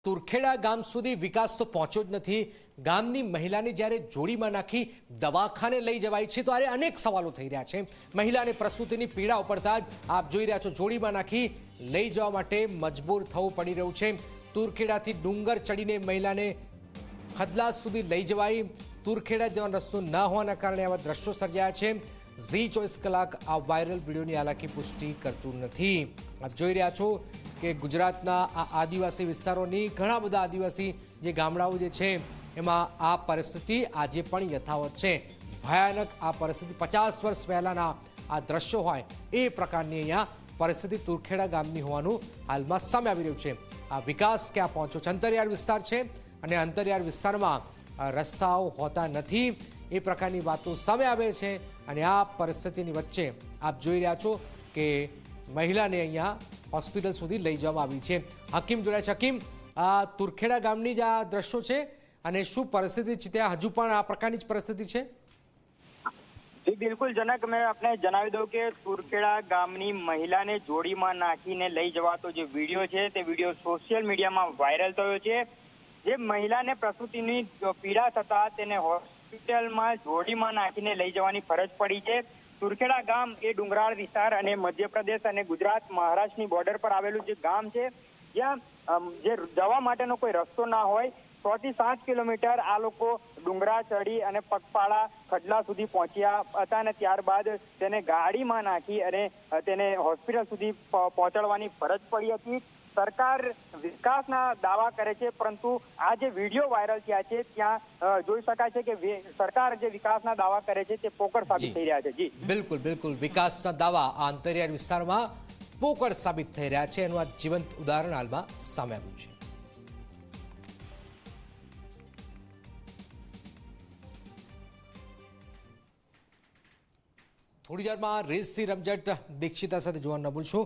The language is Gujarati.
તુરખેડા ગામ સુધી વિકાસ તો પહોંચ્યો જ નથી। ગામની મહિલાને જ્યારે જોડીમાં નાખી દવાખાને લઈ જવાય છે તો અનેક સવાલો થઈ રહ્યા છે। મહિલાને પ્રસૂતિની પીડા ઉપડતા જ આપ જોઈ રહ્યા છો જોડીમાં નાખી લઈ જવા માટે મજબૂર થવું પડી રહ્યું છે। તુરખેડાથી ડુંગર ચડીને મહિલાને ખદલાસ સુધી લઈ જવાઈ। તુરખેડા જવાનો રસ્તો ન હોવાના કારણે આવા દ્રશ્યો સર્જાયા છે। ઝી 24 કલાક આ વાયરલ વિડીયોની હાલાકી પુષ્ટિ કરતું નથી। આપ જોઈ રહ્યા છો કે ગુજરાતના આ આદિવાસી વિસ્તારોની ઘણા બધા આદિવાસી જે ગામડાઓ જે છે એમાં આ પરિસ્થિતિ આજે પણ યથાવત છે। ભયાનક આ પરિસ્થિતિ 50 વર્ષ પહેલાના આ દ્રશ્યો હોય એ પ્રકારની અહીંયા પરિસ્થિતિ તુરખેડા ગામની હોવાનું હાલમાં સામે આવી રહ્યું છે। આ વિકાસ ક્યાં પહોંચ્યો છે? અંતરિયાળ વિસ્તાર છે અને અંતરિયાળ વિસ્તારમાં રસ્તાઓ હોતા નથી એ પ્રકારની વાતો સામે આવે છે। અને આ પરિસ્થિતિની વચ્ચે આપ જોઈ રહ્યા છો કે મહિલાને અહીંયા હોસ્પિટલ સુધી લઈ જવામાં આવી છે। હકીમ જોડાયા છે। હકીમ, આ તુરખેડા ગામની જ આ દ્રશ્યો છે અને શું પરિસ્થિતિ છે ત્યાં? હજુ પણ આ પ્રકારની જ પરિસ્થિતિ છે? જી બિલકુલ જનક, મેં આપને જણાવી દઉં કે તુરખેડા ગામની મહિલાને જોડીમાં નાખીને લઈ જવાતો જે વિડીયો છે તે વિડીયો સોશિયલ મીડિયામાં વાયરલ થયો છે। જે મહિલાને પ્રસૂતિની પીડા થતા તેને હોસ્પિટલમાં જોડીમાં નાખીને લઈ જવાની ફરજ પડી છે। તુરખેડા ગામ એ ડુંગરાળ વિસ્તાર અને મધ્યપ્રદેશ અને ગુજરાત મહારાષ્ટ્રની બોર્ડર પર આવેલું જે ગામ છે, જ્યાં જે જવા માટેનો કોઈ રસ્તો ના હોય 6 થી 7 કિલોમીટર આ લોકો ડુંગરા ચડી અને પગપાળા ખડલા સુધી પહોંચ્યા હતા અને ત્યારબાદ તેને ગાડીમાં નાખી અને તેને હોસ્પિટલ સુધી પહોંચાડવાની ફરજ પડી હતી। સરકાર વિકાસના દાવા કરે છે, પરંતુ આ જે વિડીયો વાયરલ થયા છે ત્યાં જોઈ શકાય છે કે સરકાર જે વિકાસના દાવા કરે છે તે પોકળ સાબિત થઈ રહ્યા છે। જી બિલકુલ બિલકુલ, વિકાસના દાવા આ અંતરિયાળ વિસ્તારમાં પોકળ સાબિત થઈ રહ્યા છે। એનું આ જીવંત ઉદાહરણ હાલમાં સામે આવ્યું છે। થોડી વારમાં રેસથી રમઝટ દીક્ષિતા સાથે જોવાનું ન ભૂલશો।